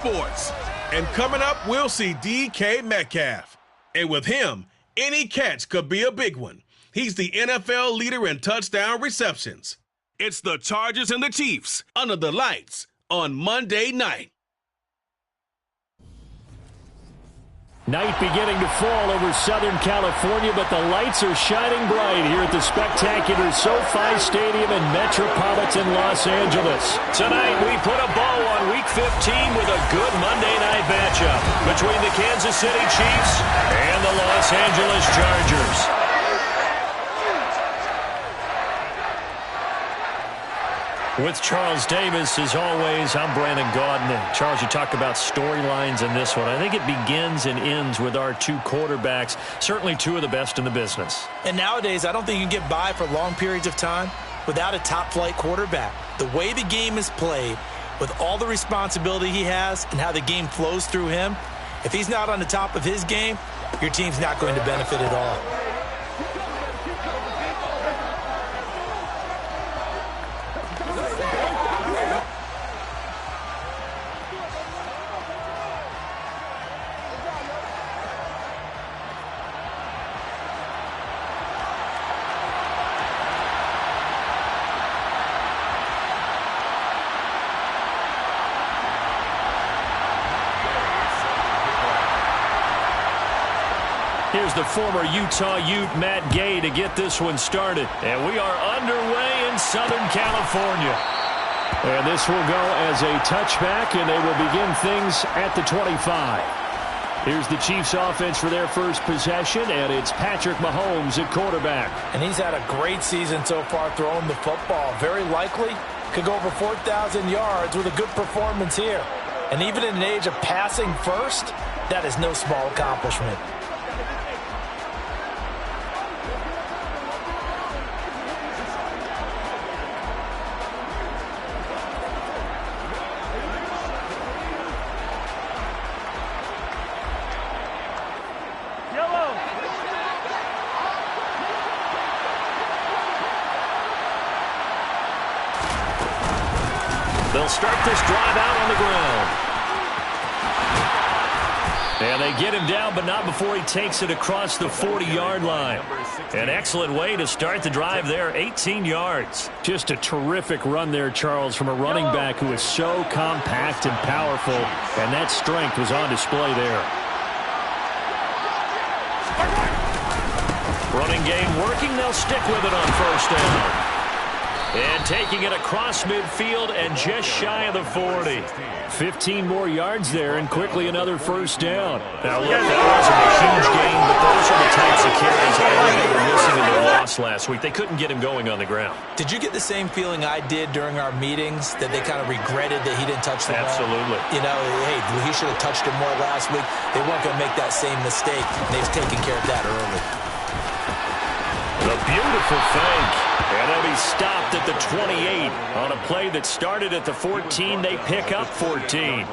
Sports. And coming up, we'll see DK Metcalf. And with him, any catch could be a big one. He's the NFL leader in touchdown receptions. It's the Chargers and the Chiefs under the lights on Monday night. Night beginning to fall over Southern California, but the lights are shining bright here at the spectacular SoFi Stadium in metropolitan Los Angeles. Tonight, we put a bow on Week 15 with a good Monday night matchup between the Kansas City Chiefs and the Los Angeles Chargers. With Charles Davis, as always, I'm Brandon Gaudin. Charles, you talked about storylines in this one. I think it begins and ends with our two quarterbacks, certainly two of the best in the business. And nowadays, I don't think you can get by for long periods of time without a top-flight quarterback. The way the game is played, with all the responsibility he has and how the game flows through him, if he's not on the top of his game, your team's not going to benefit at all. Here's the former Utah Ute, Matt Gay, to get this one started. And we are underway in Southern California. And this will go as a touchback, and they will begin things at the 25. Here's the Chiefs offense for their first possession, and it's Patrick Mahomes at quarterback. And he's had a great season so far throwing the football. Very likely could go over 4,000 yards with a good performance here. And even in an age of passing first, that is no small accomplishment. They'll start this drive out on the ground. And they get him down, but not before he takes it across the 40-yard line. An excellent way to start the drive there, 18 yards. Just a terrific run there, Charles, from a running back who is so compact and powerful, and that strength was on display there. Running game working, they'll stick with it on first down. And taking it across midfield and just shy of the 40. 15 more yards there and quickly another first down. Now look, that wasn't a huge gain, but those are the types of carries I think they were missing in their loss last week. They couldn't get him going on the ground. Did you get the same feeling I did during our meetings, that they kind of regretted that he didn't touch the ball? Absolutely. You know, hey, he should have touched it more last week. They weren't going to make that same mistake, and they've taken care of that early. The beautiful fake. And they'll be stopped at the 28. On a play that started at the 14, they pick up 14.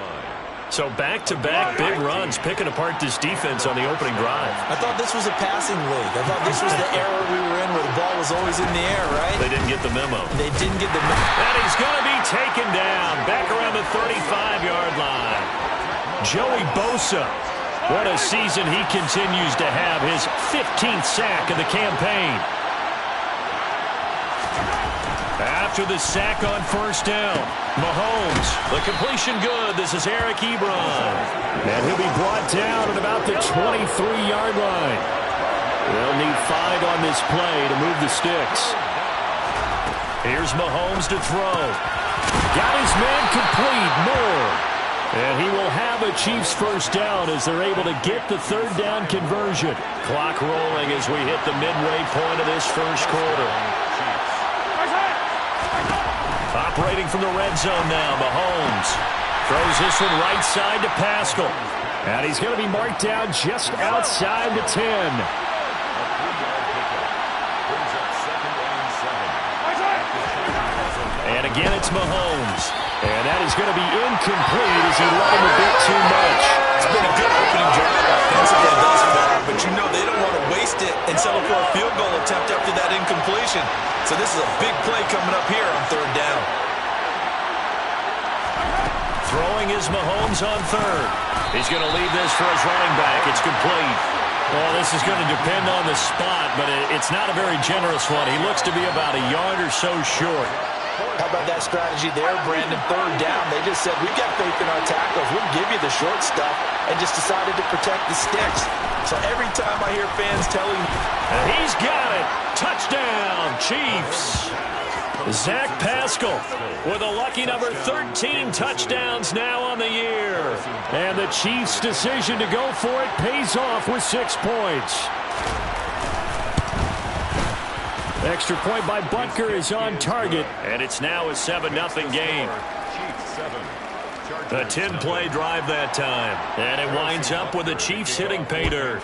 So back-to-back big runs, picking apart this defense on the opening drive. I thought this was a passing league. I thought this was the era we were in where the ball was always in the air, right? They didn't get the memo. They didn't get the memo. And he's going to be taken down back around the 35-yard line. Joey Bosa. What a season he continues to have. His 15th sack of the campaign. After the sack on first down, Mahomes, the completion good. This is Eric Ebron. And he'll be brought down at about the 23-yard line. They'll need 5 on this play to move the sticks. Here's Mahomes to throw. Got his man complete, Moore. And he will have a Chiefs first down as they're able to get the third down conversion. Clock rolling as we hit the midway point of this first quarter. Operating from the red zone now, Mahomes throws this one right side to Pascal. And he's going to be marked down just outside the 10. And again, it's Mahomes. And that is going to be incomplete as he let him a bit too much. It's been a good opening drive offensively thus far, but you know they don't want to waste it and settle for a field goal attempt after that incompletion. So this is a big play coming up here on third down. Throwing is Mahomes on third. He's going to leave this for his running back. It's complete. Well, this is going to depend on the spot, but it's not a very generous one. He looks to be about a yard or so short. How about that strategy there, Brandon? Third down. They just said, we've got faith in our tackles. We'll give you the short stuff, and just decided to protect the sticks. So every time I hear fans telling me, and he's got it. Touchdown, Chiefs. Zach Pascal with a lucky number 13 touchdowns now on the year. And the Chiefs' decision to go for it pays off with 6 points. Extra point by Butker is on target. And it's now a 7-0 game. A 10-play drive that time. And it winds up with the Chiefs hitting pay dirt.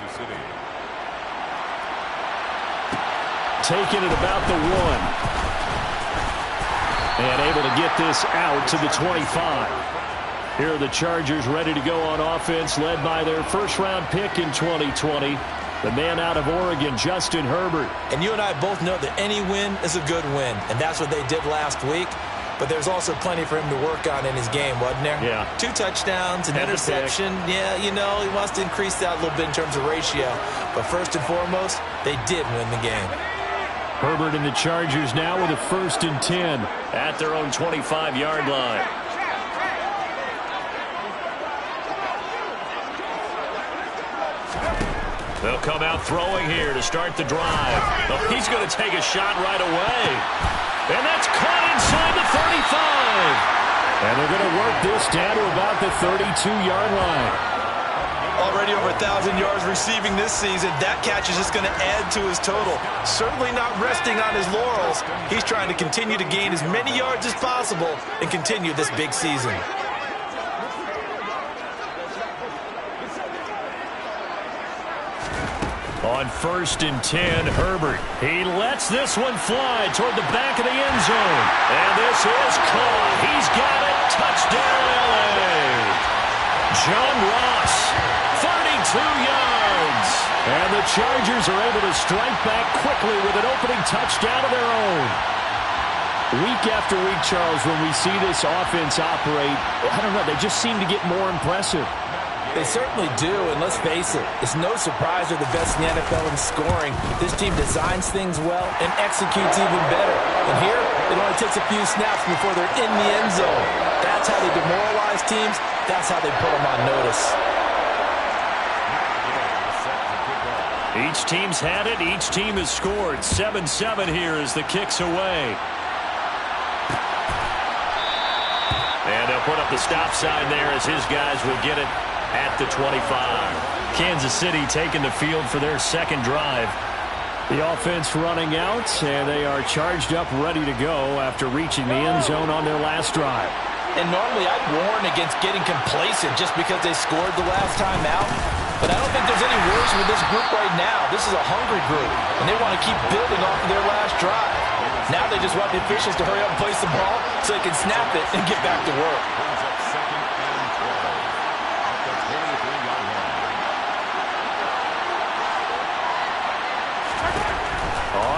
Taking it about the 1. And able to get this out to the 25. Here are the Chargers ready to go on offense, led by their first-round pick in 2020, the man out of Oregon, Justin Herbert. And you and I both know that any win is a good win, and that's what they did last week. But there's also plenty for him to work on in his game, wasn't there? Yeah. 2 touchdowns, an interception. Yeah, you know, he wants to increase that a little bit in terms of ratio. But first and foremost, they did win the game. Herbert and the Chargers now with a 1st and 10 at their own 25-yard line. They'll come out throwing here to start the drive. Oh, he's going to take a shot right away. And that's caught inside the 35. And they're going to work this down to about the 32-yard line. Already over 1,000 yards receiving this season. That catch is just going to add to his total. Certainly not resting on his laurels. He's trying to continue to gain as many yards as possible and continue this big season. On 1st and 10, Herbert. He lets this one fly toward the back of the end zone. And this is caught. He's got it. Touchdown, L.A. John Ross, 32 yards. And the Chargers are able to strike back quickly with an opening touchdown of their own. Week after week, Charles, when we see this offense operate, I don't know, they just seem to get more impressive. They certainly do, and let's face it, it's no surprise they're the best in the NFL in scoring. This team designs things well and executes even better. And here, it only takes a few snaps before they're in the end zone. That's how they demoralize teams. That's how they put them on notice. Each team's had it. Each team has scored. 7-7 here as the kick's away. And they'll put up the stop sign there as his guys will get it at the 25. Kansas City taking the field for their second drive. The offense running out, and they are charged up, ready to go after reaching the end zone on their last drive. And normally I'd warn against getting complacent just because they scored the last time out. But I don't think there's any worries with this group right now. This is a hungry group, and they want to keep building off of their last drive. Now they just want the officials to hurry up and place the ball so they can snap it and get back to work.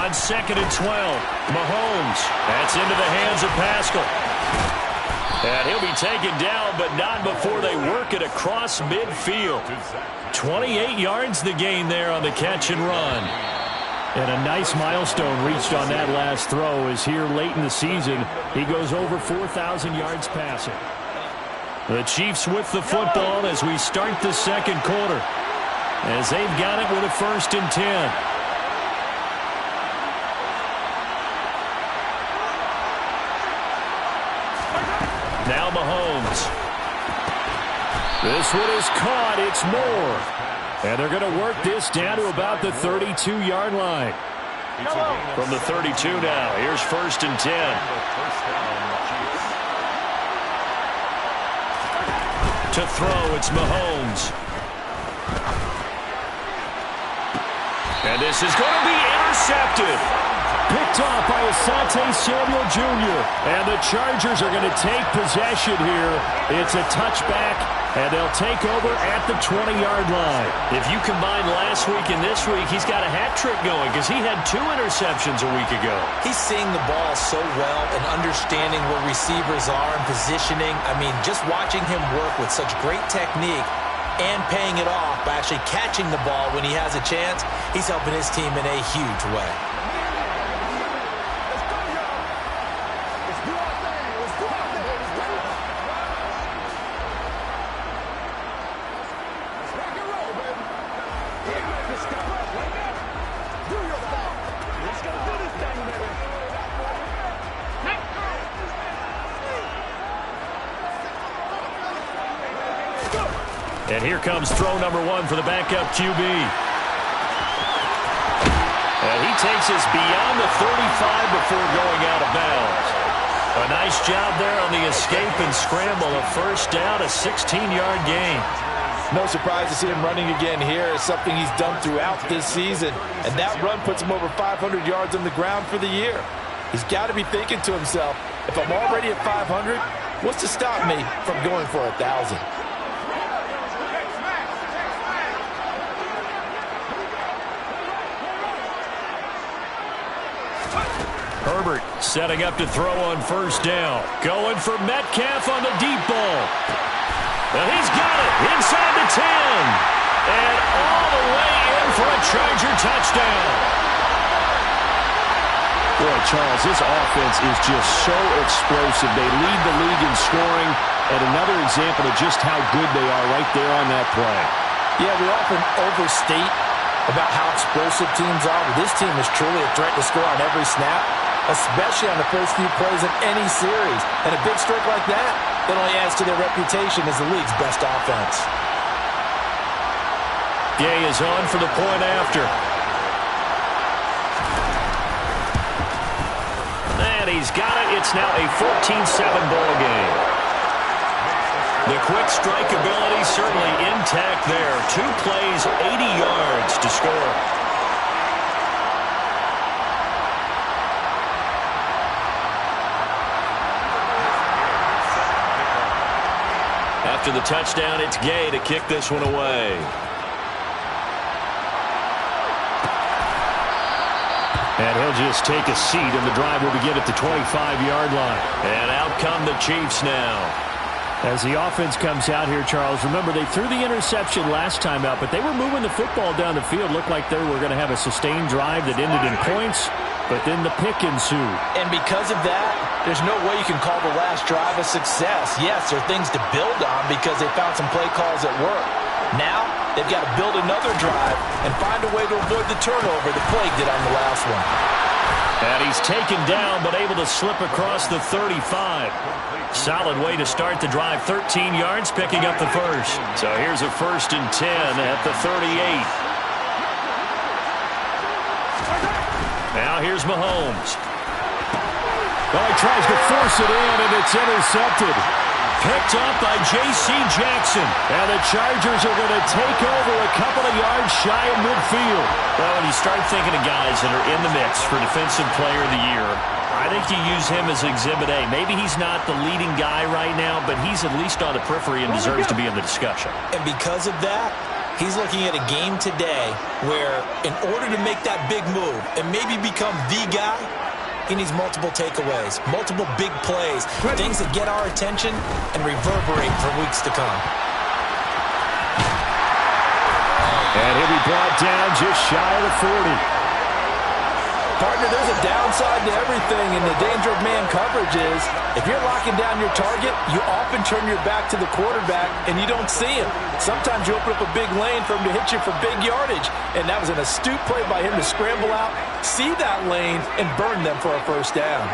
On 2nd and 12, Mahomes. That's into the hands of Pascal. And he'll be taken down, but not before they work it across midfield. 28 yards the gain there on the catch and run. And a nice milestone reached on that last throw as here late in the season, he goes over 4,000 yards passing. The Chiefs with the football as we start the second quarter, as they've got it with a 1st and 10. Now Mahomes. This one is caught. It's more. And they're going to work this down to about the 32-yard line. From the 32 now. Here's 1st and 10. To throw, it's Mahomes. And this is going to be intercepted. Picked off by Asante Samuel Jr. And the Chargers are going to take possession here. It's a touchback And they'll take over at the 20-yard line. If you combine last week and this week, he's got a hat trick going because he had 2 interceptions a week ago. He's seeing the ball so well and understanding where receivers are and positioning. I mean, just watching him work with such great technique and paying it off by actually catching the ball when he has a chance, he's helping his team in a huge way. And here comes throw number 1 for the backup QB. And he takes us beyond the 35 before going out of bounds. A nice job there on the escape and scramble. A first down, a 16-yard gain. No surprise to see him running again here. It's something he's done throughout this season. And that run puts him over 500 yards on the ground for the year. He's got to be thinking to himself, if I'm already at 500, what's to stop me from going for 1,000? Herbert setting up to throw on first down. Going for Metcalf on the deep ball. And he's got it inside the 10. And all the way in for a Charger touchdown. Boy, Charles, this offense is just so explosive. They lead the league in scoring. And another example of just how good they are right there on that play. Yeah, we often overstate about how explosive teams are, but this team is truly a threat to score on every snap, especially on the first few plays of any series. And a big stroke like that only adds to their reputation as the league's best offense. Gay is on for the point after. And he's got it. It's now a 14-7 ball game. The quick strike ability certainly intact there. 2 plays, 80 yards to score. After the touchdown, it's Gay to kick this one away. And he'll just take a seat, and the drive will begin at the 25-yard line. And out come the Chiefs now. As the offense comes out here, Charles, remember they threw the interception last time out, but they were moving the football down the field. Looked like they were going to have a sustained drive that ended in points, but then the pick ensued. And because of that, there's no way you can call the last drive a success. Yes, there are things to build on because they found some play calls that work. Now, they've got to build another drive and find a way to avoid the turnover the Plague did on the last one. And he's taken down, but able to slip across the 35. Solid way to start the drive. 13 yards, picking up the first. So here's a 1st and 10 at the 38. Now here's Mahomes. Oh, he tries to force it in, and it's intercepted. Picked up by J.C. Jackson. And the Chargers are going to take over a couple of yards shy of midfield. Well, when you start thinking of guys that are in the mix for Defensive Player of the Year, I think you use him as Exhibit A. Maybe he's not the leading guy right now, but he's at least on the periphery and deserves to be in the discussion. And because of that, he's looking at a game today where in order to make that big move and maybe become the guy, he needs multiple takeaways, multiple big plays, things that get our attention and reverberate for weeks to come. And he'll be brought down just shy of the 40. Partner, there's a downside to everything, and the danger of man coverage is if you're locking down your target, you often turn your back to the quarterback and you don't see him. Sometimes you open up a big lane for him to hit you for big yardage, and that was an astute play by him to scramble out, see that lane, and burn them for a first down.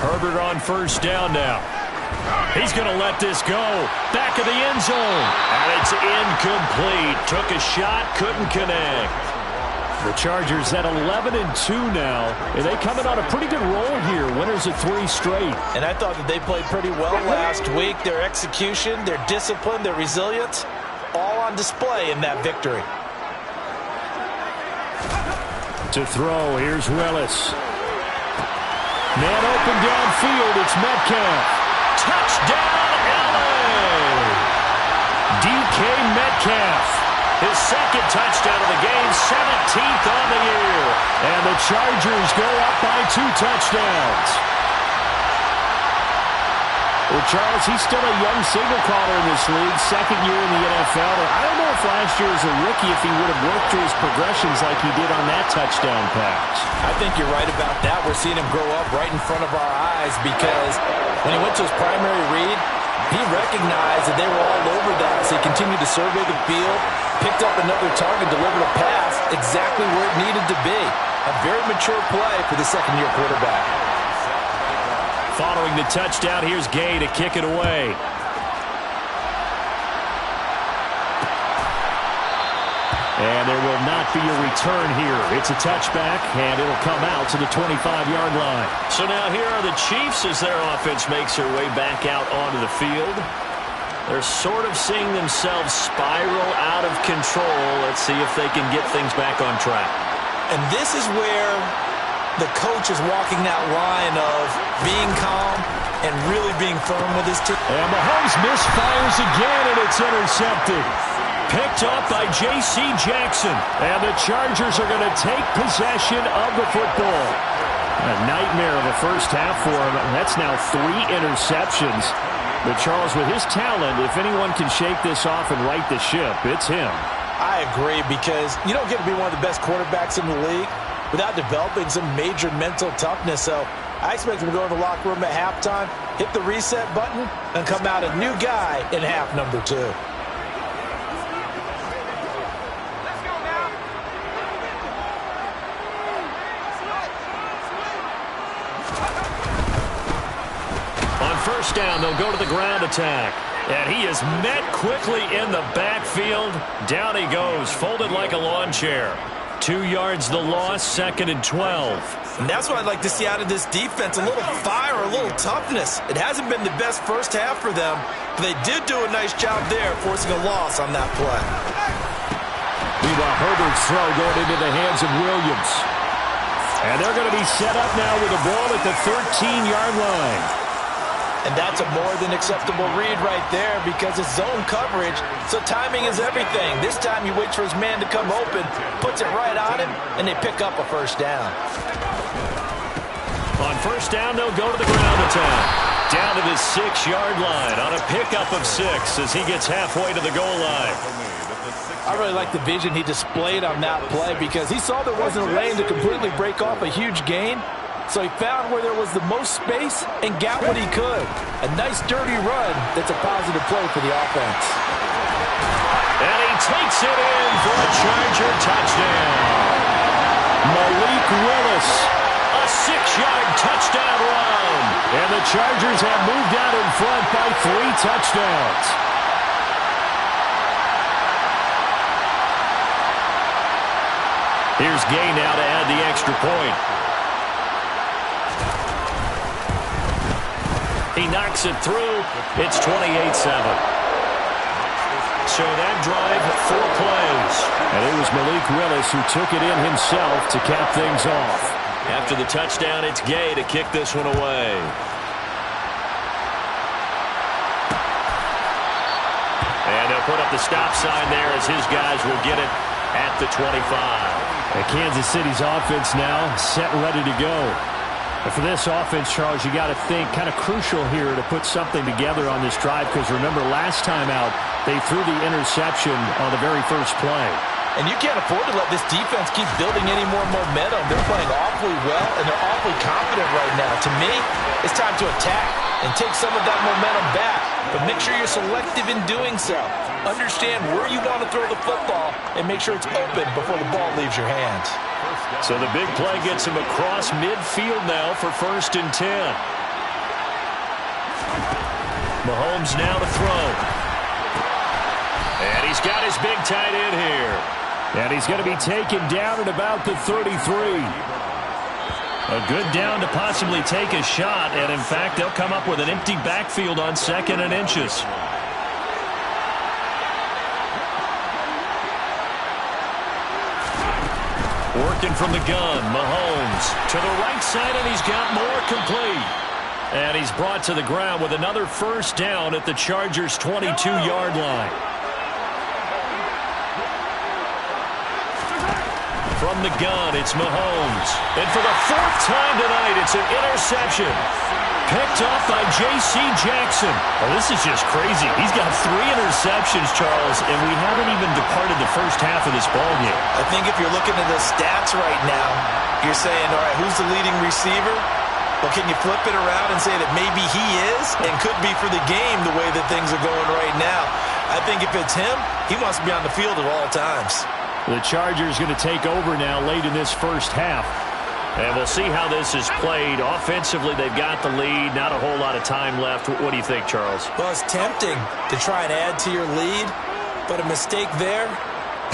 Herbert on first down now. He's going to let this go. Back of the end zone. And it's incomplete. Took a shot, couldn't connect. The Chargers at 11-2 now. And they coming on a pretty good roll here. Winners of 3 straight. And I thought that they played pretty well last week. Their execution, their discipline, their resilience, all on display in that victory. To throw, here's Willis. Man open downfield, it's Metcalf. Touchdown, LA! DK Metcalf. His second touchdown of the game, 17th on the year. And the Chargers go up by 2 touchdowns. Well, Charles, he's still a young signal caller in this league, second year in the NFL. I don't know if last year as a rookie if he would have worked through his progressions like he did on that touchdown pass. I think you're right about that. We're seeing him grow up right in front of our eyes because when he went to his primary read, he recognized that they were all over that as he continued to survey the field, picked up another target, delivered a pass exactly where it needed to be. A very mature play for the second-year quarterback. Following the touchdown, here's Gay to kick it away. And there will not be a return here. It's a touchback, and it'll come out to the 25-yard line. So now here are the Chiefs as their offense makes their way back out onto the field. They're sort of seeing themselves spiral out of control. Let's see if they can get things back on track. And this is where the coach is walking that line of being calm and really being firm with his team. And Mahomes misfires again, and it's intercepted. Picked up by J.C. Jackson. And the Chargers are going to take possession of the football. A nightmare of a first half for him. That's now 3 interceptions. But Charles, with his talent, if anyone can shake this off and right the ship, it's him. I agree, because you don't get to be one of the best quarterbacks in the league without developing some major mental toughness. So I expect him to go in the locker room at halftime, hit the reset button, and come out a new guy in half number 2. On first down, they'll go to the ground attack. And he is met quickly in the backfield. Down he goes, folded like a lawn chair. 2 yards the loss, 2nd and 12. And that's what I'd like to see out of this defense, a little fire, a little toughness. It hasn't been the best first half for them, but they did do a nice job there, forcing a loss on that play. Meanwhile, Herbert's throw going into the hands of Williams. And they're going to be set up now with the ball at the 13-yard line. And that's a more than acceptable read right there because it's zone coverage, so timing is everything. This time he waits for his man to come open, puts it right on him, and they pick up a first down. On first down, they'll go to the ground attack. Down to the 6-yard line on a pickup of 6 as he gets halfway to the goal line. I really like the vision he displayed on that play because he saw there wasn't a lane to completely break off a huge gain. So he found where there was the most space and got what he could. A nice, dirty run that's a positive play for the offense. And he takes it in for a Charger touchdown. Malik Willis. A 6-yard touchdown run. And the Chargers have moved out in front by 3 touchdowns. Here's Gay now to add the extra point. He knocks it through. It's 28-7. So that drive, 4 plays. And it was Malik Willis who took it in himself to cap things off. After the touchdown, it's Gay to kick this one away. And they'll put up the stop sign there as his guys will get it at the 25. And Kansas City's offense now set and ready to go. And for this offense, Charles, you got to think kind of crucial here to put something together on this drive because remember last time out they threw the interception on the very first play. And you can't afford to let this defense keep building any more momentum. They're playing awfully well and they're awfully confident right now. To me, it's time to attack and take some of that momentum back. But make sure you're selective in doing so. Understand where you want to throw the football and make sure it's open before the ball leaves your hands. So the big play gets him across midfield now for 1st and 10. Mahomes now to throw. And he's got his big tight end here. And he's going to be taken down at about the 33. A good down to possibly take a shot. And, in fact, they'll come up with an empty backfield on 2nd and inches. Working from the gun, Mahomes to the right side, and he's got more complete. And he's brought to the ground with another first down at the Chargers' 22-yard line. From the gun, it's Mahomes. And for the fourth time tonight, it's an interception. Picked off by J.C. Jackson. Oh, this is just crazy. He's got 3 interceptions, Charles, and we haven't even departed the first half of this ballgame. I think if you're looking at the stats right now, you're saying, all right, who's the leading receiver? Well, can you flip it around and say that maybe he is and could be for the game the way that things are going right now? I think if it's him, he wants to be on the field at all times. The Chargers going to take over now late in this first half. And we'll see how this is played. Offensively, they've got the lead. Not a whole lot of time left. What do you think, Charles? Well, it's tempting to try and add to your lead, but a mistake there,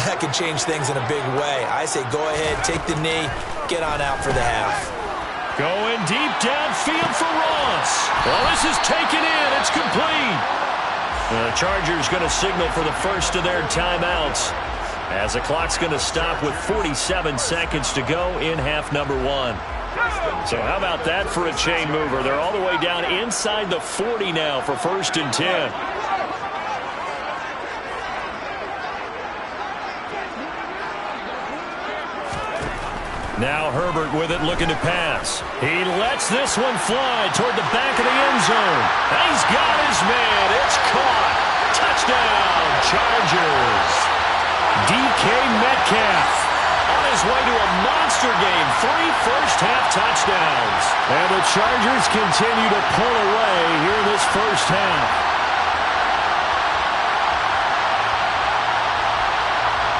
that can change things in a big way. I say go ahead, take the knee, get on out for the half. Going deep downfield for Ross. Well, this is taken in. It's complete. The Chargers going to signal for the first of their timeouts, as the clock's going to stop with 47 seconds to go in half number 1. So how about that for a chain mover? They're all the way down inside the 40 now for 1st and 10. Now Herbert with it, looking to pass. He lets this one fly toward the back of the end zone. He's got his man. It's caught. Touchdown, Chargers. DK Metcalf on his way to a monster game. 3 first-half touchdowns. And the Chargers continue to pull away here in this first half.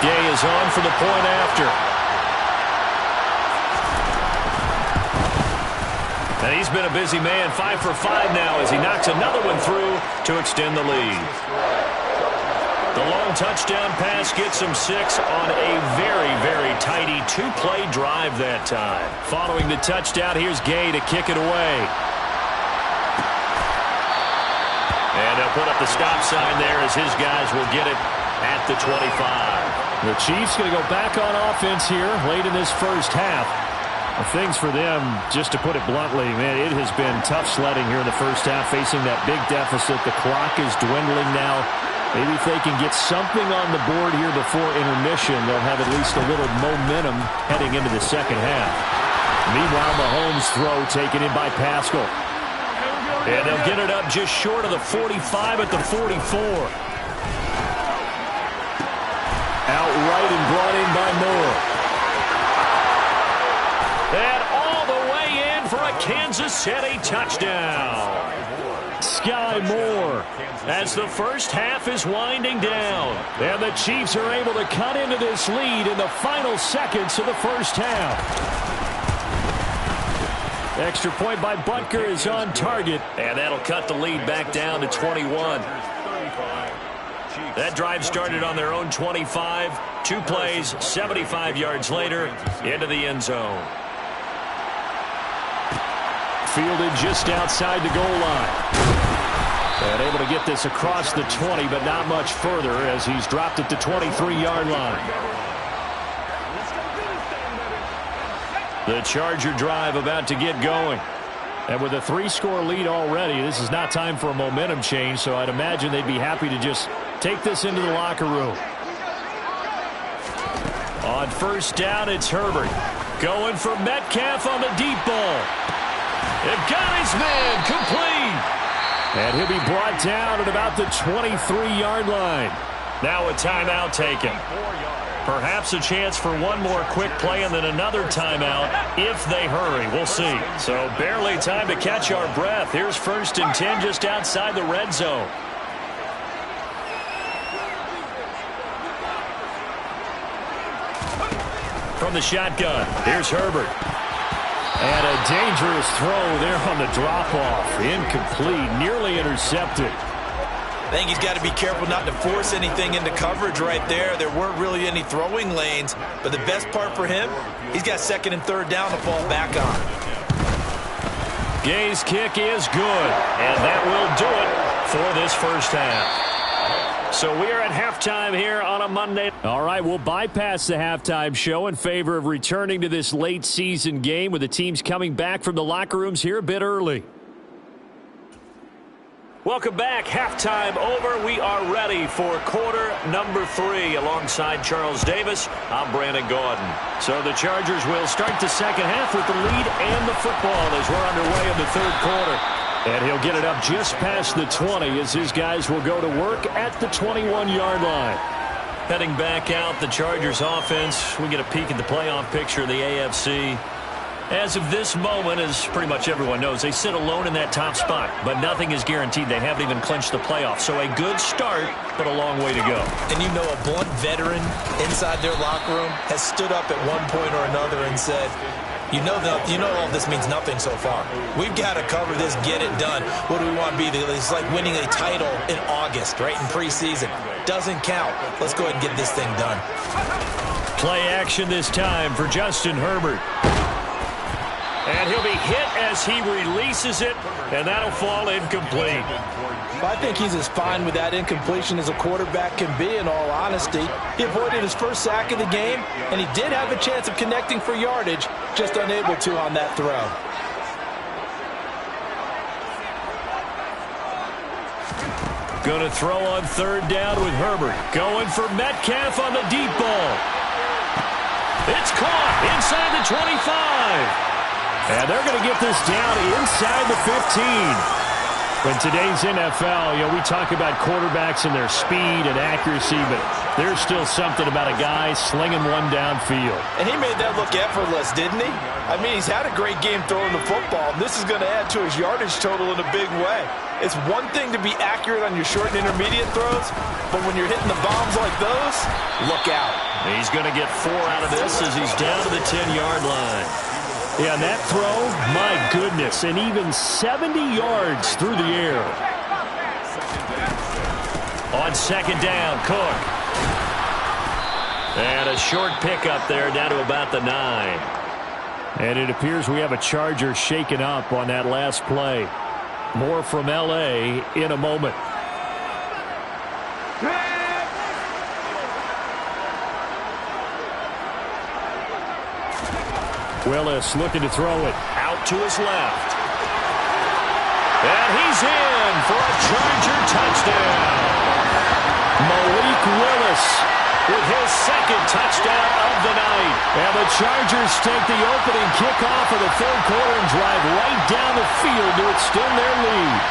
Gay is on for the point after. And he's been a busy man. 5 for 5 now as he knocks another one through to extend the lead. The long touchdown pass gets him 6 on a very, very tidy 2-play drive that time. Following the touchdown, here's Gay to kick it away. And they'll put up the stop sign there as his guys will get it at the 25. The Chiefs going to go back on offense here late in this first half. Things for them, just to put it bluntly, man, it has been tough sledding here in the first half, facing that big deficit. The clock is dwindling now. Maybe if they can get something on the board here before intermission, they'll have at least a little momentum heading into the second half. Meanwhile, Mahomes' throw taken in by Pascal. And they'll get it up just short of the 45 at the 44. Outright and brought in by Moore. And all the way in for a Kansas City touchdown. Sky Moore as the first half is winding down. And the Chiefs are able to cut into this lead in the final seconds of the first half. Extra point by Butker is on target. And that'll cut the lead back down to 21. That drive started on their own 25. 2 plays, 75 yards later, into the end zone. Fielded just outside the goal line. And able to get this across the 20, but not much further as he's dropped it to 23-yard line. The Charger drive about to get going. And with a 3-score lead already, this is not time for a momentum change, so I'd imagine they'd be happy to just take this into the locker room. On first down, it's Herbert. Going for Metcalf on the deep ball. They've got his man complete. And he'll be brought down at about the 23-yard line. Now a timeout taken. Perhaps a chance for one more quick play and then another timeout if they hurry. We'll see. So barely time to catch our breath. Here's 1st and 10 just outside the red zone. From the shotgun, here's Herbert. And a dangerous throw there on the drop-off. Incomplete, nearly intercepted. I think he's got to be careful not to force anything into coverage right there. There weren't really any throwing lanes, but the best part for him, he's got 2nd and 3rd down to fall back on. Gay's kick is good, and that will do it for this first half. So we are at halftime here on a Monday. All right, we'll bypass the halftime show in favor of returning to this late season game with the teams coming back from the locker rooms here a bit early. Welcome back. Halftime over. We are ready for quarter number 3. Alongside Charles Davis, I'm Brandon Gaudin. So the Chargers will start the second half with the lead and the football as we're underway in the third quarter. And he'll get it up just past the 20 as his guys will go to work at the 21-yard line. Heading back out, the Chargers offense. We get a peek at the playoff picture of the AFC. As of this moment, as pretty much everyone knows, they sit alone in that top spot. But nothing is guaranteed. They haven't even clinched the playoffs. So a good start, but a long way to go. And you know a blunt veteran inside their locker room has stood up at one point or another and said, you know all this means nothing so far. We've got to cover this, get it done. What do we want to be? It's like winning a title in August, right, in preseason. Doesn't count. Let's go ahead and get this thing done. Play action this time for Justin Herbert. And he'll be hit as he releases it, and that'll fall incomplete. I think he's as fine with that incompletion as a quarterback can be, in all honesty. He avoided his first sack of the game, and he did have a chance of connecting for yardage, just unable to on that throw. Going to throw on third down with Herbert. Going for Metcalf on the deep ball. It's caught inside the 25. And they're going to get this down inside the 15. In today's NFL, we talk about quarterbacks and their speed and accuracy, but there's still something about a guy slinging one downfield. And he made that look effortless, didn't he? I mean, he's had a great game throwing the football, and this is going to add to his yardage total in a big way. It's one thing to be accurate on your short and intermediate throws, but when you're hitting the bombs like those, look out. He's going to get 4 out of this as he's down to the 10-yard line. Yeah, and that throw, my goodness, and even 70 yards through the air. On second down, Cook. And a short pickup there down to about the 9. And it appears we have a Charger shaken up on that last play. More from L.A. in a moment. Willis looking to throw it. Out to his left. And he's in for a Charger touchdown. Malik Willis with his second touchdown of the night. And the Chargers take the opening kickoff of the third quarter and drive right down the field to extend their lead.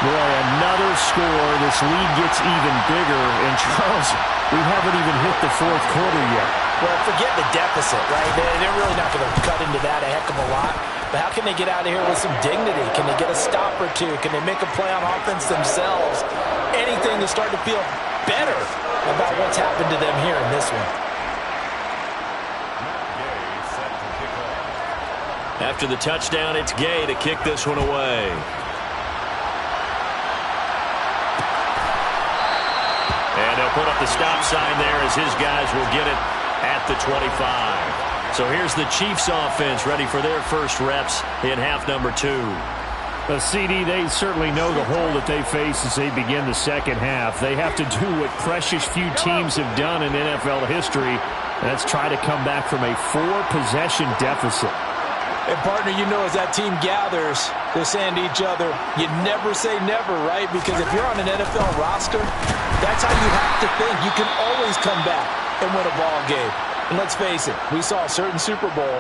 Boy, another score. This lead gets even bigger. And Charles, we haven't even hit the fourth quarter yet. Well, forget the deficit, right? They're really not going to cut into that a heck of a lot. But how can they get out of here with some dignity? Can they get a stop or two? Can they make a play on offense themselves? Anything to start to feel better about what's happened to them here in this one. After the touchdown, it's Gay to kick this one away. And they'll put up the stop sign there as his guys will get it at the 25. So here's the Chiefs offense ready for their first reps in half number 2. CD, they certainly know the hole that they face as they begin the second half. They have to do what precious few teams have done in NFL history, and that's try to come back from a 4-possession deficit. And, partner, as that team gathers, they're saying to each other, you never say never, right? Because if you're on an NFL roster, that's how you have to think. You can always come back and win a ball game. And let's face it, we saw a certain Super Bowl,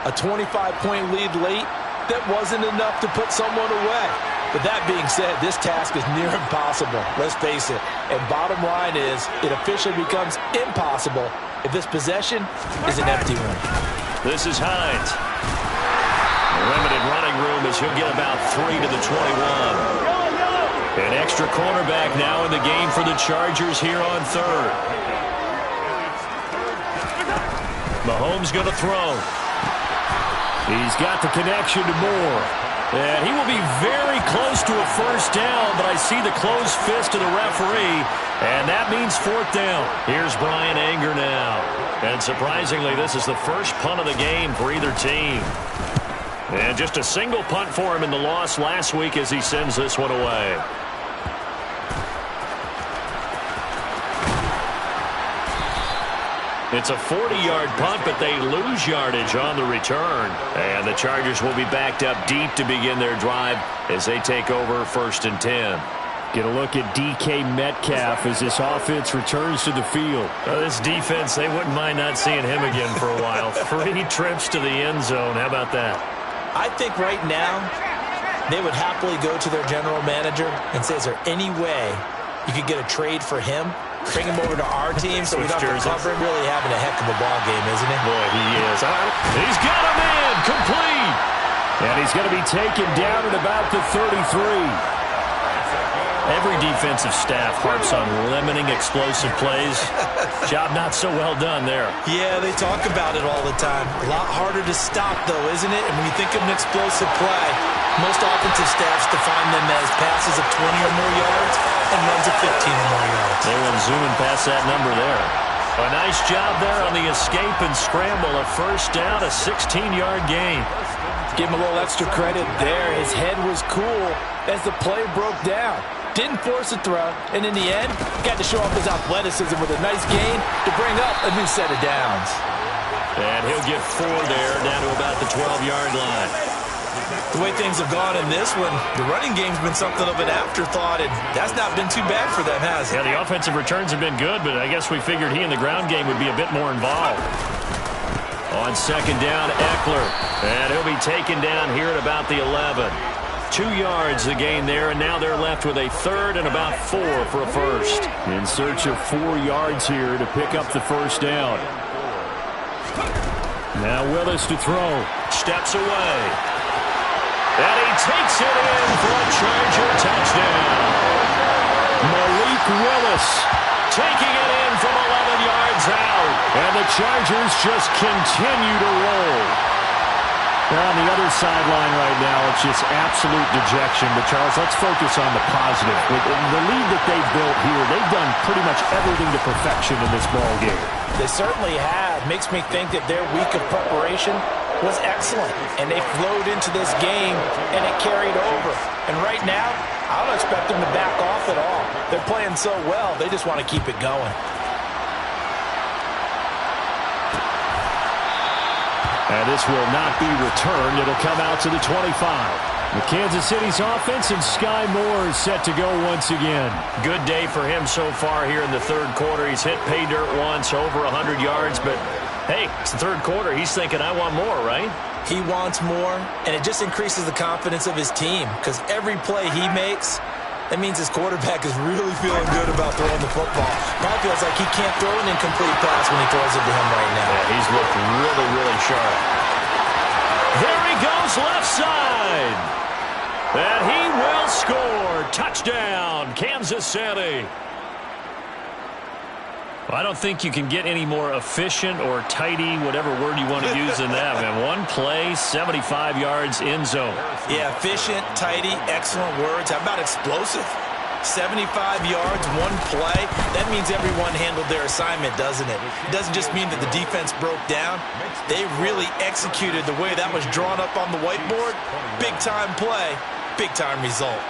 a 25-point lead late, that wasn't enough to put someone away. But that being said, this task is near impossible. Let's face it. And bottom line is, it officially becomes impossible if this possession is an empty one. This is Hines. Limited running room as he'll get about 3 to the 21. An extra cornerback now in the game for the Chargers here on third. Mahomes going to throw. He's got the connection to Moore. And he will be very close to a first down, but I see the closed fist of the referee, and that means fourth down. Here's Brian Anger now. And surprisingly, this is the first punt of the game for either team. And just a single punt for him in the loss last week as he sends this one away. It's a 40-yard punt, but they lose yardage on the return. And the Chargers will be backed up deep to begin their drive as they take over 1st and 10. Get a look at DK Metcalf as this offense returns to the field. This defense, they wouldn't mind not seeing him again for a while. 3 trips to the end zone. How about that? I think right now they would happily go to their general manager and say, is there any way you could get a trade for him? Bring him over to our team so we don't have to cover him. Really having a heck of a ball game, isn't it? Boy, he is. He's got a man complete. And he's going to be taken down at about the 33. Every defensive staff harps on limiting explosive plays. Job not so well done there. Yeah, they talk about it all the time. A lot harder to stop, though, isn't it? And when you think of an explosive play, most offensive staffs define them as passes of 20 or more yards and runs of 15 or more yards. They went zooming past that number there. A nice job there on the escape and scramble. A 1st down, a 16-yard gain. Give him a little extra credit there. His head was cool as the play broke down. Didn't force a throw, and in the end, got to show off his athleticism with a nice gain to bring up a new set of downs. And he'll get 4 there, down to about the 12-yard line. The way things have gone in this one, the running game's been something of an afterthought, and that's not been too bad for them, has it? Yeah, the offensive returns have been good, but I guess we figured he in the ground game would be a bit more involved. On 2nd down, Eckler. And he'll be taken down here at about the 11. 2 yards the gain there, and now they're left with a 3rd and about 4 for a 1st. In search of 4 yards here to pick up the 1st down. Now Willis to throw. Steps away. And he takes it in for a Charger touchdown. Malik Willis taking it in from 11 yards out. And the Chargers just continue to roll. They're on the other sideline right now. It's just absolute dejection. But, Charles, let's focus on the positive. With the lead that they've built here, they've done pretty much everything to perfection in this ball game. They certainly have. Makes me think that their week of preparation was excellent. And they flowed into this game, and it carried over. And right now, I don't expect them to back off at all. They're playing so well, they just want to keep it going. And this will not be returned. It'll come out to the 25. The Kansas City's offense and Sky Moore is set to go once again. Good day for him so far here in the 3rd quarter. He's hit pay dirt once, over 100 yards. But, hey, it's the 3rd quarter. He's thinking, I want more, right? He wants more, and it just increases the confidence of his team because every play he makes, that means his quarterback is really feeling good about throwing the football. Probably feels like he can't throw an incomplete pass when he throws it to him right now. Yeah, he's looked really, really sharp. There he goes left side. And he will score. Touchdown, Kansas City. I don't think you can get any more efficient or tidy, whatever word you want to use in that, man. One play, 75 yards in zone. Yeah, efficient, tidy, excellent words. How about explosive? 75 yards, one play. That means everyone handled their assignment, doesn't it? It doesn't just mean that the defense broke down. They really executed the way that was drawn up on the whiteboard. Big-time play, big-time result.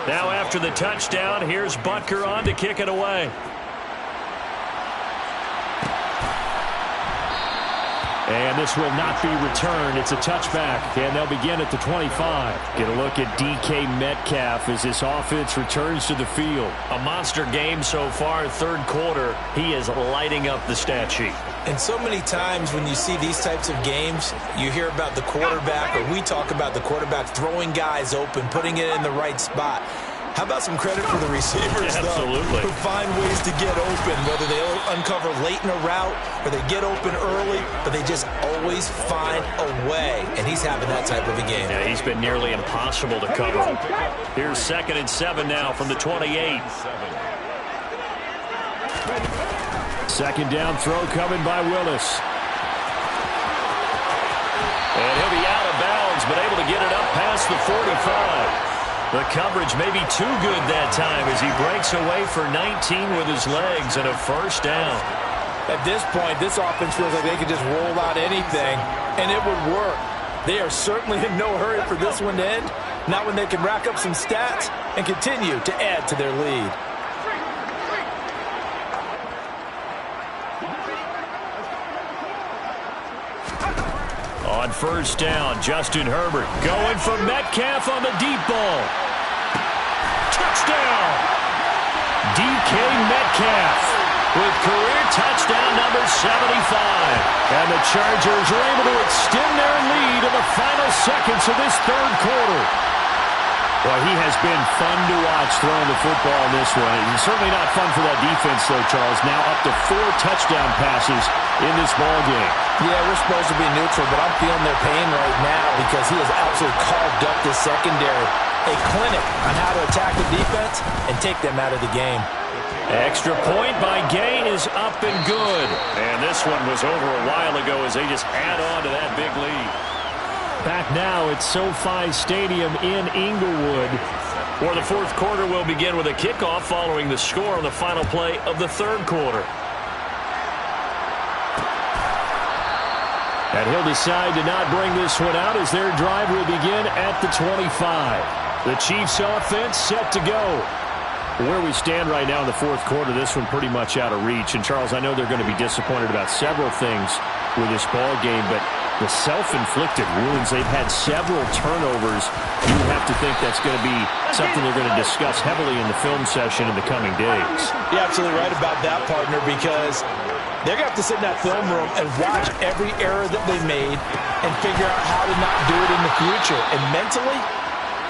Now after the touchdown, here's Butker on to kick it away. And this will not be returned. It's a touchback, and they'll begin at the 25. Get a look at DK Metcalf as this offense returns to the field. A monster game so far, 3rd quarter. He is lighting up the stat sheet. And so many times when you see these types of games, you hear about the quarterback, or we talk about the quarterback throwing guys open, putting it in the right spot. How about some credit for the receivers, Absolutely. Though, who find ways to get open, whether they uncover late in a route or they get open early, but they just always find a way. And he's having that type of a game. Yeah, he's been nearly impossible to cover. Here's 2nd and 7 now from the 28. 2nd down throw coming by Willis. And he'll be out of bounds, but able to get it up past the 45. The coverage may be too good that time as he breaks away for 19 with his legs and a 1st down. At this point, this offense feels like they could just roll out anything, and it would work. They are certainly in no hurry for this one to end, Not when they can rack up some stats and continue to add to their lead. On first down, Justin Herbert going for Metcalf on the deep ball. Touchdown! DK Metcalf with career touchdown number 75. And the Chargers are able to extend their lead in the final seconds of this third quarter. Well, he has been fun to watch throwing the football in this one. It's certainly not fun for that defense, though, Charles. Now up to 4 touchdown passes in this ball game. Yeah, we're supposed to be neutral, but I'm feeling their pain right now because he has absolutely carved up the secondary. A clinic on how to attack the defense and take them out of the game. Extra point by Gay is up and good. And this one was over a while ago as they just add on to that big lead. Back now at SoFi Stadium in Inglewood, where the fourth quarter will begin with a kickoff following the score on the final play of the third quarter. And he'll decide to not bring this one out as their drive will begin at the 25. The Chiefs offense set to go. Where we stand right now in the fourth quarter, this one pretty much out of reach. And, Charles, I know they're going to be disappointed about several things with this ball game, but the self-inflicted wounds, they've had several turnovers. You have to think that's going to be something they're going to discuss heavily in the film session in the coming days. You're absolutely right about that, partner, because they're going to have to sit in that film room and watch every error that they made and figure out how to not do it in the future. And mentally,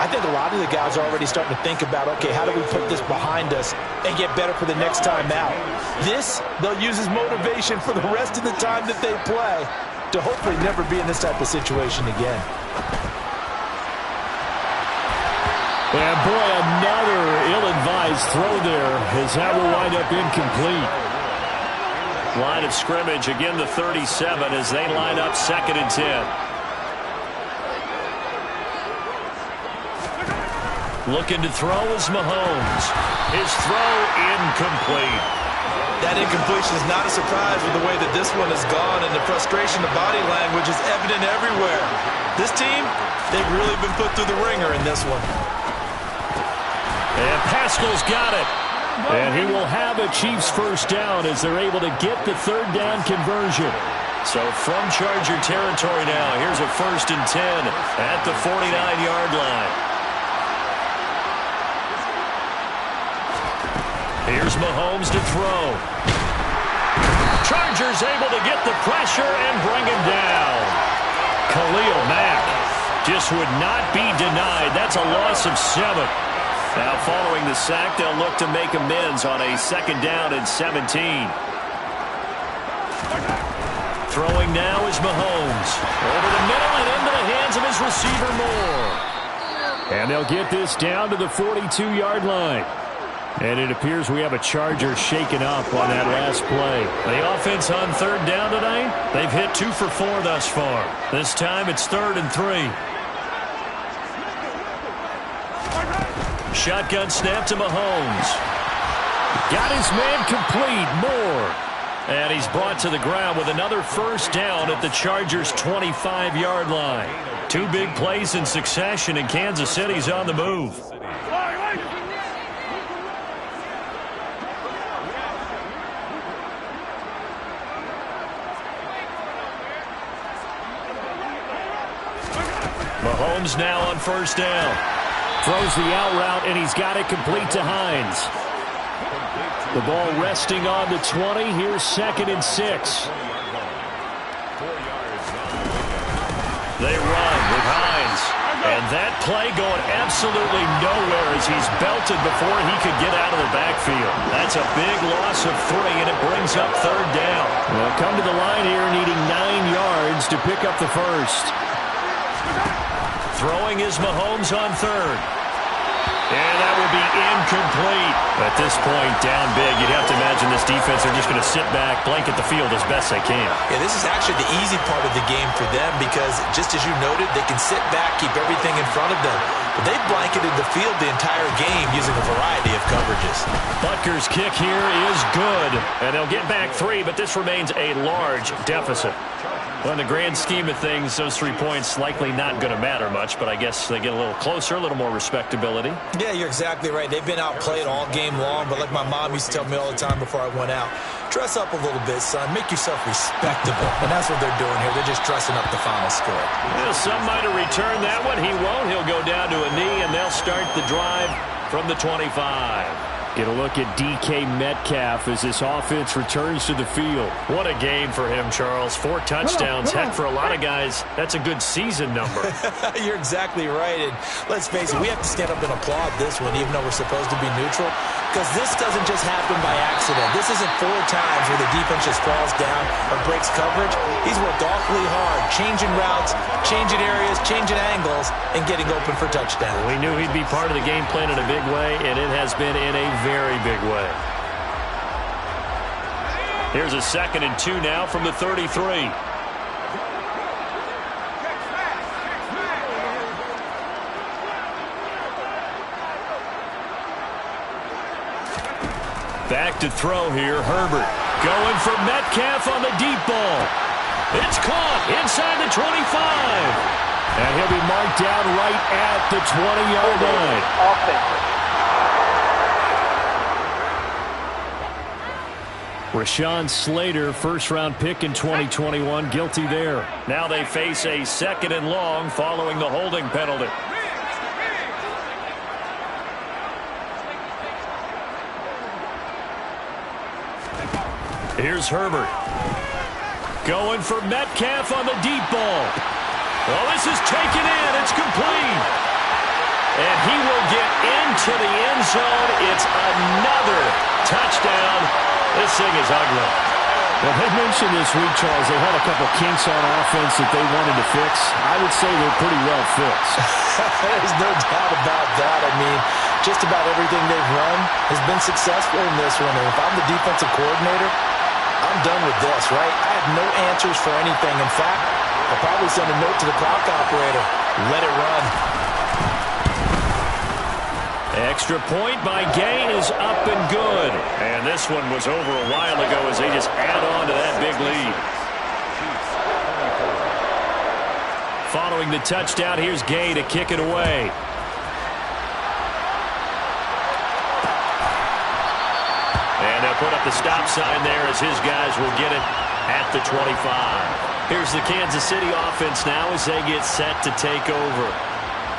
I think a lot of the guys are already starting to think about, okay, how do we put this behind us and get better for the next time out? This, they'll use as motivation for the rest of the time that they play to hopefully never be in this type of situation again. And boy, another ill-advised throw there as that will wind up incomplete. Line of scrimmage, again the 37 as they line up 2nd and 10. Looking to throw is Mahomes. His throw incomplete. That incompletion is not a surprise with the way that this one has gone, and the frustration of body language is evident everywhere. This team, they've really been put through the ringer in this one. And Pascal's got it. And he will have a Chiefs first down as they're able to get the third down conversion. So from Charger territory now, here's a 1st and 10 at the 49-yard line. Here's Mahomes to throw. Chargers able to get the pressure and bring him down. Khalil Mack just would not be denied. That's a loss of 7. Now following the sack, they'll look to make amends on a 2nd down and 17. Throwing now is Mahomes. Over the middle and into the hands of his receiver Moore. And they'll get this down to the 42-yard line. And it appears we have a Charger shaken up on that last play. The offense on 3rd down tonight, they've hit 2 for 4 thus far. This time it's 3rd and 3. Shotgun snap to Mahomes. Got his man complete, Moore. And he's brought to the ground with another first down at the Chargers' 25-yard line. 2 big plays in succession, and Kansas City's on the move. Mahomes now on first down. Throws the out route, and he's got it complete to Hines. The ball resting on the 20. Here's 2nd and 6. They run with Hines. And that play going absolutely nowhere as he's belted before he could get out of the backfield. That's a big loss of 3, and it brings up 3rd down. They'll come to the line here needing 9 yards to pick up the first. Throwing is Mahomes on 3rd. And that will be incomplete. At this point, down big, you'd have to imagine this defense are just going to sit back, blanket the field as best they can. Yeah, this is actually the easy part of the game for them because, just as you noted, they can sit back, keep everything in front of them. But they've blanketed the field the entire game using a variety of coverages. Butker's kick here is good. And they'll get back 3, but this remains a large deficit. Well, in the grand scheme of things, those 3 points likely not going to matter much, but I guess they get a little closer, a little more respectability. Yeah, you're exactly right. They've been outplayed all game long, but like my mom used to tell me all the time before I went out, dress up a little bit, son. Make yourself respectable. And that's what they're doing here. They're just dressing up the final score. Well, some might have returned that one. He won't. He'll go down to a knee, and they'll start the drive from the 25. Get a look at DK Metcalf as this offense returns to the field. What a game for him, Charles. 4 touchdowns. Heck, for a lot of guys, that's a good season number. You're exactly right. And let's face it, we have to stand up and applaud this one, even though we're supposed to be neutral, because this doesn't just happen by accident. This isn't 4 times where the defense just falls down or breaks coverage. He's worked awfully hard, changing routes, changing areas, changing angles, and getting open for touchdowns. We knew he'd be part of the game plan in a big way, and it has been in a very big way. Here's a 2nd and 2 now from the 33. Back to throw here, Herbert. Going for Metcalf on the deep ball. It's caught inside the 25. And he'll be marked down right at the 20-yard line. Rashawn Slater, first-round pick in 2021, guilty there. Now they face a 2nd and long following the holding penalty. Here's Herbert. Going for Metcalf on the deep ball. Well, this is taken in. It's complete. And he will get into the end zone. It's another touchdown. This thing is ugly. Well, they mentioned this week, Charles, they had a couple kinks on offense that they wanted to fix. I would say they're pretty well fixed. There's no doubt about that. I mean, just about everything they've run has been successful in this one. And if I'm the defensive coordinator, I'm done with this, right? I have no answers for anything. In fact, I'll probably send a note to the clock operator. Let it run. Extra point by Gay is up and good. And this one was over a while ago as they just add on to that big lead. Following the touchdown, here's Gay to kick it away. And they'll put up the stop sign there as his guys will get it at the 25. Here's the Kansas City offense now as they get set to take over.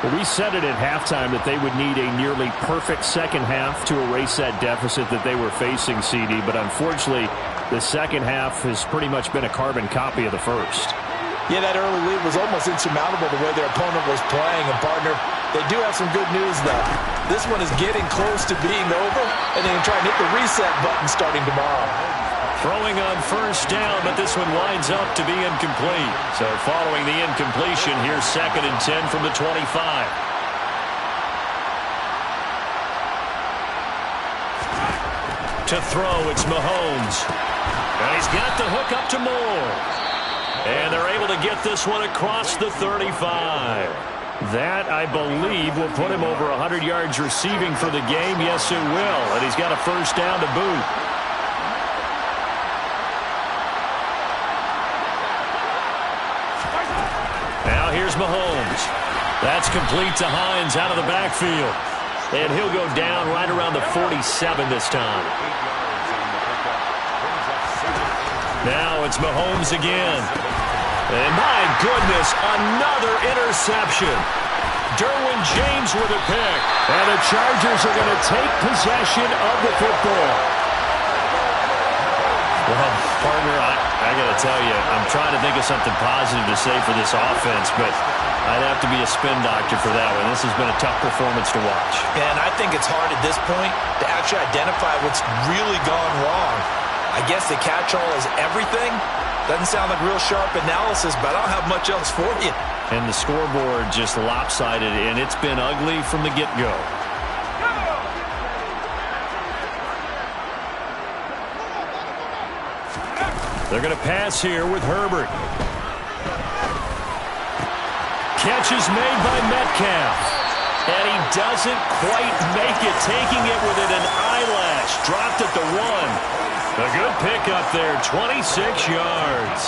Well, we said it at halftime that they would need a nearly perfect second half to erase that deficit that they were facing, CD. But unfortunately, the second half has pretty much been a carbon copy of the first. Yeah, that early lead was almost insurmountable the way their opponent was playing. And, partner, they do have some good news, though. This one is getting close to being over, and they can try and hit the reset button starting tomorrow. Throwing on first down, but this one winds up to be incomplete. So following the incompletion, here's 2nd and 10 from the 25. To throw, it's Mahomes. And he's got the hook up to Moore. And they're able to get this one across the 35. That, I believe, will put him over 100 yards receiving for the game. Yes, it will. And he's got a first down to boot. Now here's Mahomes. That's complete to Hines out of the backfield. And he'll go down right around the 47 this time. Now it's Mahomes again. And my goodness, another interception. Derwin James with a pick. And the Chargers are going to take possession of the football. Well, partner, I got to tell you, I'm trying to think of something positive to say for this offense, but I'd have to be a spin doctor for that one. This has been a tough performance to watch. And I think it's hard at this point to actually identify what's really gone wrong. I guess the catch-all is everything. Doesn't sound like real sharp analysis, but I don't have much else for you. And the scoreboard just lopsided, and it's been ugly from the get-go. They're going to pass here with Herbert. Catch is made by Metcalf. And he doesn't quite make it, taking it within an eyelash. Dropped at the 1. A good pickup there, 26 yards.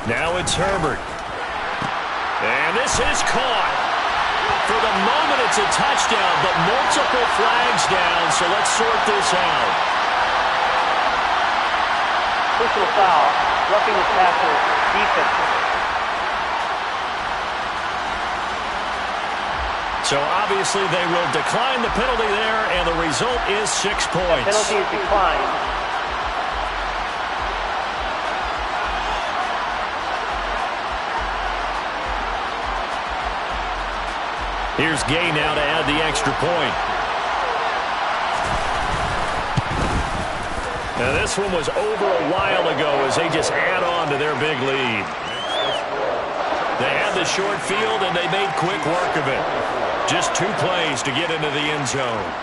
Now it's Herbert. And this is caught. For the moment, it's a touchdown, but multiple flags down, so let's sort this out. Personal foul, roughing the passer, defense. So obviously they will decline the penalty there, and the result is 6 points. Penalty is declined. Here's Gay now to add the extra point. Now this one was over a while ago as they just add on to their big lead. They had the short field and they made quick work of it. Just 2 plays to get into the end zone.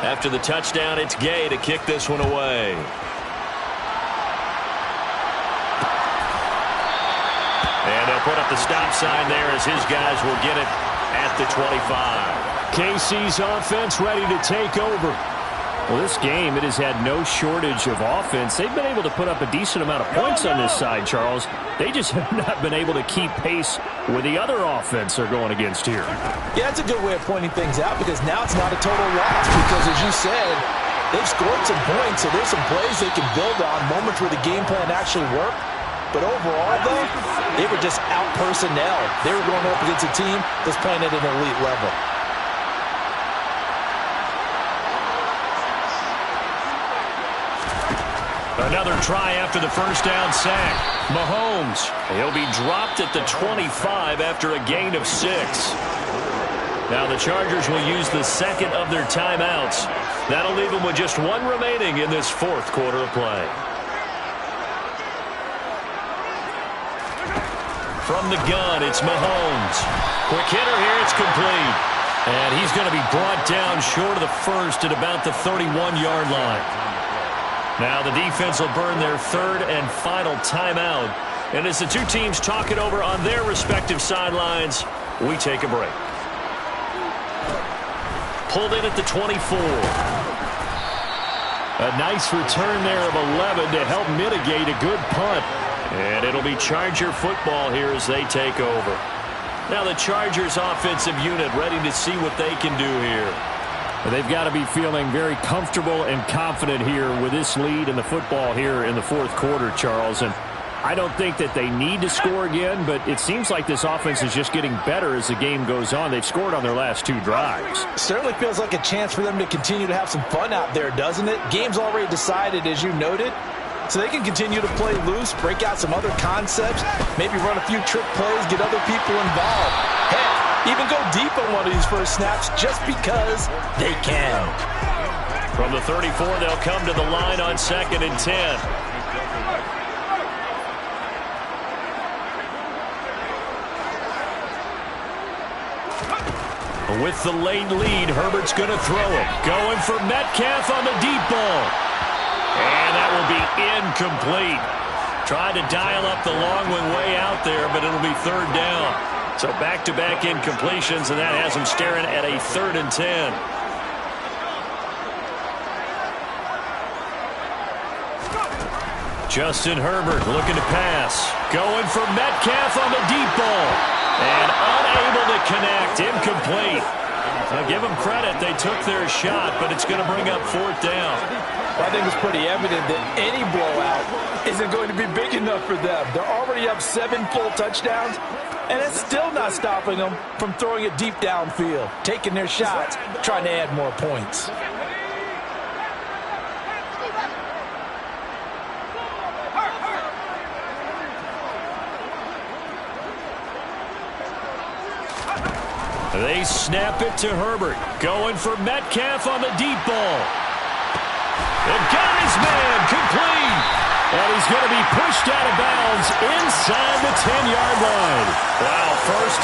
After the touchdown, it's Gay to kick this one away. And they'll put up the stop sign there as his guys will get it at the 25. KC's offense ready to take over. Well, this game, it has had no shortage of offense. They've been able to put up a decent amount of points on this side, Charles. They just have not been able to keep pace with the other offense they're going against here. Yeah, it's a good way of pointing things out because now it's not a total loss because, as you said, they've scored some points, so there's some plays they can build on, moments where the game plan actually worked. But overall, though, they were just out personnel. They were going up against a team that's playing at an elite level. Another try after the first down sack. Mahomes, he'll be dropped at the 25 after a gain of 6. Now the Chargers will use the second of their timeouts. That'll leave them with just 1 remaining in this 4th quarter of play. From the gun, it's Mahomes. Quick hitter here, it's complete. And he's going to be brought down short of the first at about the 31-yard line. Now the defense will burn their 3rd and final timeout. And as the 2 teams talk it over on their respective sidelines, we take a break. Pulled in at the 24. A nice return there of 11 to help mitigate a good punt. And it'll be Charger football here as they take over. Now the Chargers offensive unit ready to see what they can do here. They've got to be feeling very comfortable and confident here with this lead in the football here in the 4th quarter, Charles. And I don't think that they need to score again, but it seems like this offense is just getting better as the game goes on. They've scored on their last 2 drives. Certainly feels like a chance for them to continue to have some fun out there, doesn't it? Game's already decided, as you noted. So they can continue to play loose, break out some other concepts, maybe run a few trick plays, get other people involved. Heck, even go deep on one of these first snaps just because they can. From the 34, they'll come to the line on 2nd and 10. With the late lead, Herbert's going to throw it. Going for Metcalf on the deep ball. And that will be incomplete. Tried to dial up the long one way out there, but it'll be 3rd down. So back-to-back incompletions, and that has them staring at a 3rd and 10. Justin Herbert looking to pass. Going for Metcalf on the deep ball. And unable to connect. Incomplete. Now give them credit. They took their shot, but it's going to bring up 4th down. I think it's pretty evident that any blowout isn't going to be big enough for them. They're already up 7 full touchdowns, and it's still not stopping them from throwing it deep downfield, taking their shots, trying to add more points. They snap it to Herbert. Going for Metcalf on the deep ball. And got his man complete. And he's going to be pushed out of bounds inside the 10-yard line.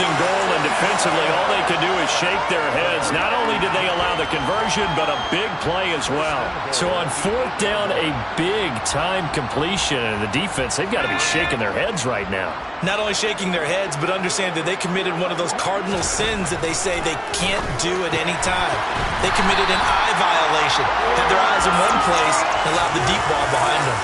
first and goal, and defensively, all they could do is shake their heads. Not only did they allow the conversion, but a big play as well. So on fourth down, a big-time completion, and the defense, they've got to be shaking their heads right now. Not only shaking their heads, but understand that they committed one of those cardinal sins that they say they can't do at any time. They committed an eye violation, had their eyes in one place, and allowed the deep ball behind them.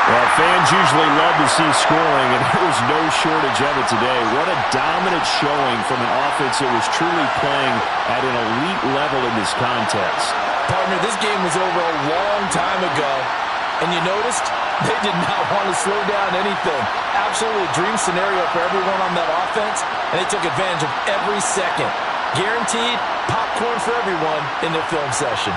Well, fans usually love to see scoring, and there was no shortage of it today. What a dominant showing from an offense that was truly playing at an elite level in this contest. Partner, this game was over a long time ago, and you noticed they did not want to slow down anything. Absolutely a dream scenario for everyone on that offense, and they took advantage of every second. Guaranteed popcorn for everyone in their film session.